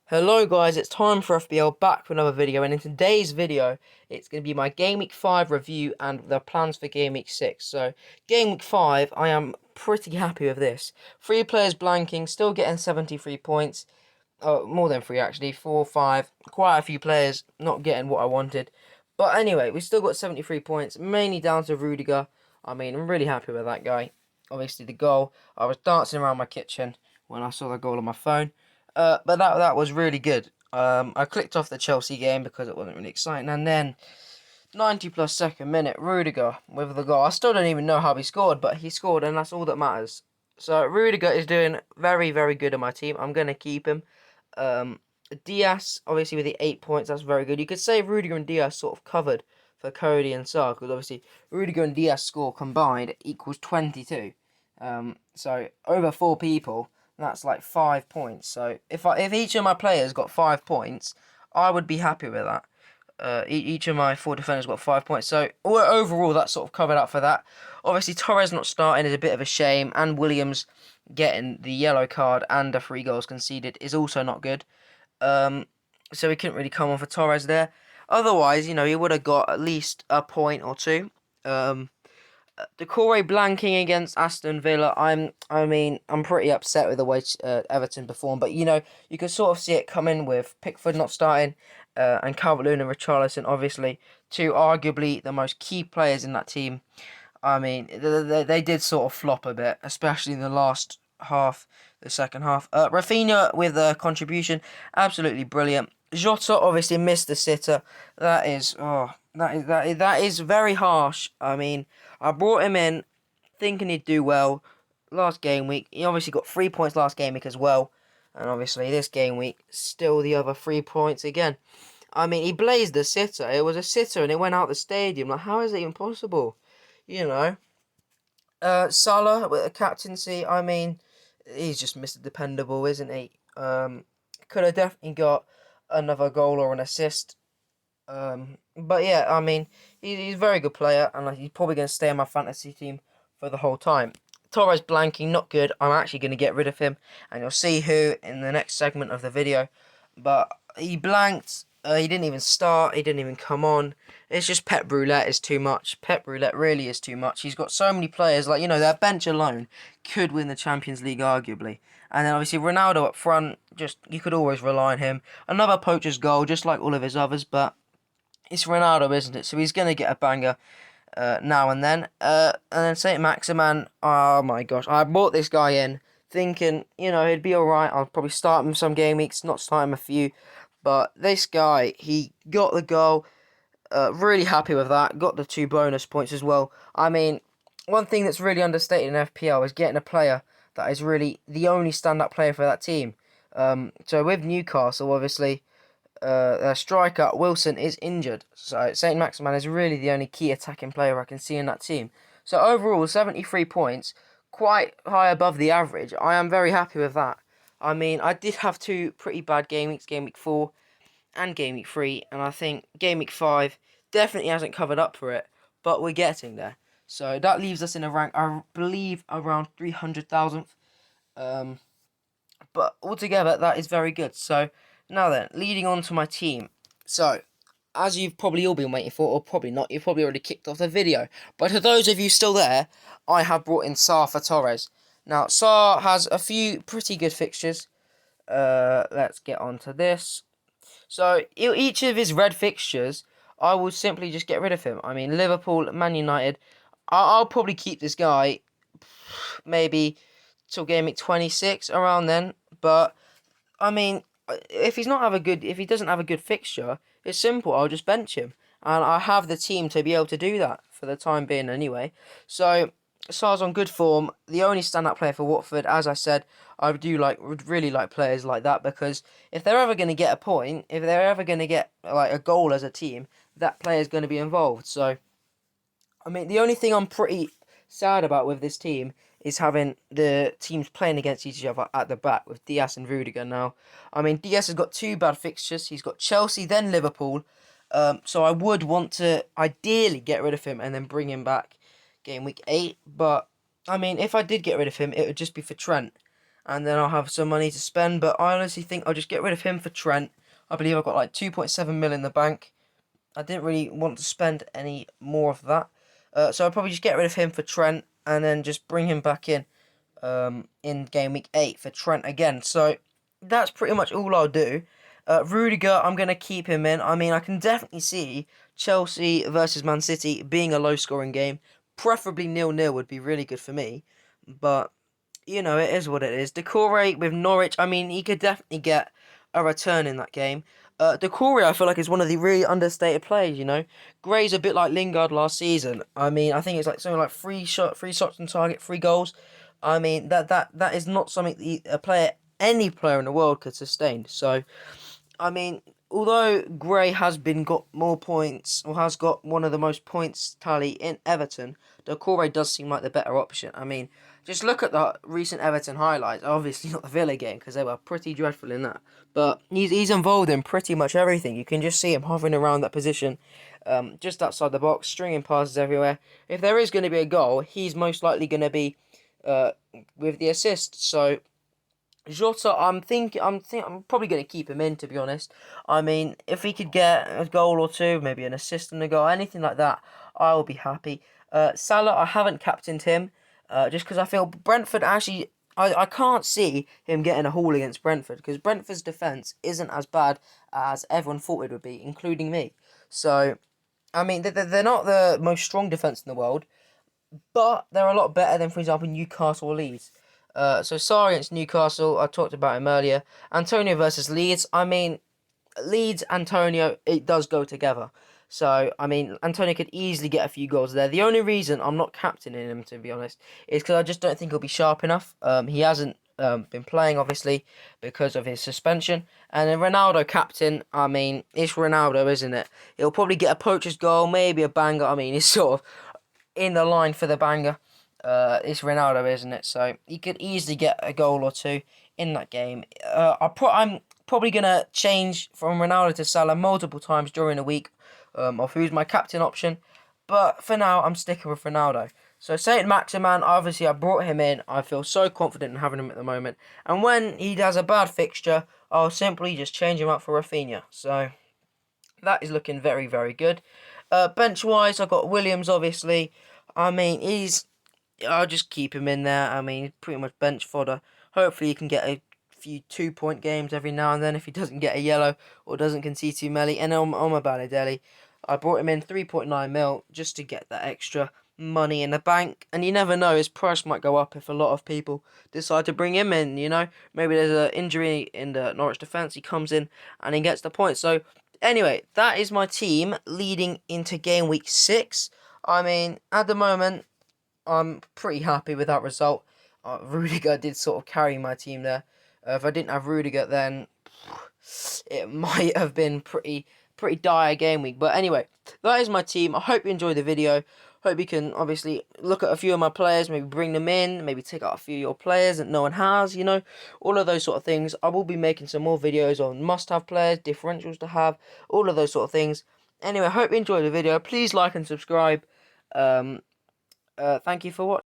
Hello guys, it's time for FPL back with another video, and in today's video it's going to be my Game Week 5 review and the plans for Game Week 6. So, Game Week 5, I am pretty happy with this. 3 players blanking, still getting 73 points. More than 3 actually, 4, 5, quite a few players not getting what I wanted. But anyway, we still got 73 points, mainly down to Rudiger. I'm really happy with that guy. Obviously the goal, I was dancing around my kitchen when I saw the goal on my phone. But that was really good. I clicked off the Chelsea game because it wasn't really exciting, and then 90 plus second minute, Rudiger with the goal. I still don't even know how he scored, but he scored, and that's all that matters. So Rudiger is doing very, very good in my team. I'm gonna keep him. Um, Diaz, obviously with the 8 points, that's very good. You could say Rudiger and Diaz sort of covered for Cody and Salah, because obviously Rudiger and Diaz score combined equals 22. So over 4 people, that's like 5 points. So if each of my players got 5 points, I would be happy with that. Each of my 4 defenders got 5 points. So overall, that sort of covered up for that. Obviously, Torres not starting is a bit of a shame, and Williams getting the yellow card and the 3 goals conceded is also not good. So he couldn't really come on for Torres there. Otherwise, he would have got at least a point or two. Decore blanking against Aston Villa. I'm pretty upset with the way Everton performed, but you can sort of see it coming with Pickford not starting, and Calvert-Lewin and Richarlison, obviously two arguably the most key players in that team. They did sort of flop a bit, especially in the last half, the second half. Rafinha with a contribution, absolutely brilliant. Jota obviously missed the sitter. That is very harsh. I brought him in thinking he'd do well last game week. He obviously got 3 points last game week as well, and obviously this game week still the other 3 points again. He blazed the sitter. It was a sitter, and it went out the stadium. Like, how is it even possible? You know. Salah with a captaincy. He's just Mr. Dependable, isn't he? Could have definitely got another goal or an assist. But yeah, he's a very good player, and he's probably going to stay on my fantasy team for the whole time. Torres blanking, not good. I'm actually going to get rid of him, and you'll see who in the next segment of the video. But he blanked. He didn't even start. He didn't even come on. It's just Pep Roulette is too much. Pep Roulette really is too much. He's got so many players. Like, their bench alone could win the Champions League, arguably. And then obviously Ronaldo up front, just you could always rely on him. Another poacher's goal, just like all of his others, but it's Ronaldo, isn't it? So he's going to get a banger now and then. And then Saint Maximan, oh my gosh. I brought this guy in thinking, he'd be alright. I'll probably start him some game weeks, not start him a few. But this guy, he got the goal. Really happy with that. Got the 2 bonus points as well. One thing that's really understated in FPL is getting a player that is really the only stand-up player for that team. So with Newcastle, obviously, their striker Wilson is injured, so Saint Maximan is really the only key attacking player I can see in that team. So overall, 73 points, quite high above the average. I am very happy with that. I did have 2 pretty bad game weeks, Game Week 4 and Game Week 3, and I think Game Week 5 definitely hasn't covered up for it, but we're getting there. So that leaves us in a rank, I believe, around 300,000th. But altogether, that is very good. So now then, leading on to my team. So, as you've probably all been waiting for, or probably not, you've probably already kicked off the video. But to those of you still there, I have brought in Salah for Torres. Now, Salah has a few pretty good fixtures. Let's get on to this. So, each of his red fixtures, I will simply just get rid of him. Liverpool, Man United. I'll probably keep this guy maybe till game week 26, around then. But, if he doesn't have a good fixture, it's simple. I'll just bench him, and I have the team to be able to do that for the time being, anyway. So Sar's on good form. The only stand-up player for Watford, as I said, would really like players like that, because if they're ever going to get a point, if they're ever going to get like a goal as a team, that player is going to be involved. So the only thing I'm pretty sad about with this team is having the teams playing against each other at the back with Diaz and Rudiger now. Diaz has got 2 bad fixtures. He's got Chelsea, then Liverpool. So I would want to ideally get rid of him and then bring him back game week 8. But, if I did get rid of him, it would just be for Trent. and then I'll have some money to spend. But I honestly think I'll just get rid of him for Trent. I believe I've got like 2.7 mil in the bank. I didn't really want to spend any more of that. So I'll probably just get rid of him for Trent and then just bring him back in game week 8 for Trent again. So that's pretty much all I'll do. Rudiger, I'm going to keep him in. I mean, I can definitely see Chelsea versus Man City being a low-scoring game. Preferably 0-0 would be really good for me. But, you know, it is what it is. Decore with Norwich, I mean, he could definitely get a return in that game. Decore, I feel like, is one of the really understated players, you know. Gray's a bit like Lingard last season. I mean, I think it's like something like three shots on target, 3 goals. I mean, that is not something any player in the world could sustain. So, I mean, although Gray has got more points, or has got one of the most points tally in Everton, Decore does seem like the better option. I mean, just look at the recent Everton highlights. Obviously not the Villa game, because they were pretty dreadful in that. But he's involved in pretty much everything. You can just see him hovering around that position, just outside the box, stringing passes everywhere. If there is going to be a goal, he's most likely going to be with the assist. So Jota, I'm probably going to keep him in, to be honest. I mean, if he could get a goal or two, maybe an assist and a goal, anything like that, I will be happy. Salah, I haven't captained him, just because I feel Brentford actually, I can't see him getting a haul against Brentford, because Brentford's defence isn't as bad as everyone thought it would be, including me. So, I mean, they're not the most strong defence in the world, but they're a lot better than, for example, Newcastle or Leeds. So Salah against Newcastle, I talked about him earlier. Antonio versus Leeds. I mean, Leeds, Antonio, it does go together. So, I mean, Antonio could easily get a few goals there. The only reason I'm not captaining him, to be honest, is because I just don't think he'll be sharp enough. He hasn't been playing, obviously, because of his suspension. And then Ronaldo captain, I mean, it's Ronaldo, isn't it? He'll probably get a poacher's goal, maybe a banger. I mean, he's sort of in the line for the banger. It's Ronaldo, isn't it? So he could easily get a goal or two in that game. I'm probably gonna change from Ronaldo to Salah multiple times during the week, of who's my captain option. But for now, I'm sticking with Ronaldo. So Saint Maximan, obviously I brought him in. I feel so confident in having him at the moment. And when he does a bad fixture, I'll simply just change him up for Rafinha. So that is looking very, very good. Bench-wise, I've got Williams, obviously. I mean, I'll just keep him in there. I mean, he's pretty much bench fodder. Hopefully he can get a few 2-point games every now and then if he doesn't get a yellow or doesn't concede too many. And Omar Balotelli, I brought him in 3.9 mil just to get that extra money in the bank. And you never know, his price might go up if a lot of people decide to bring him in, you know. Maybe there's an injury in the Norwich defence, he comes in and he gets the point. So anyway, that is my team leading into game week 6. I mean, at the moment, I'm pretty happy with that result. Rudiger did sort of carry my team there. If I didn't have Rudiger, then it might have been pretty dire game week. But anyway, that is my team. I hope you enjoyed the video. Hope you can obviously look at a few of my players, maybe bring them in, maybe take out a few of your players that no one has, you know, all of those sort of things. I will be making some more videos on must-have players, differentials to have, all of those sort of things. Anyway, hope you enjoyed the video. Please like and subscribe. Thank you for watching.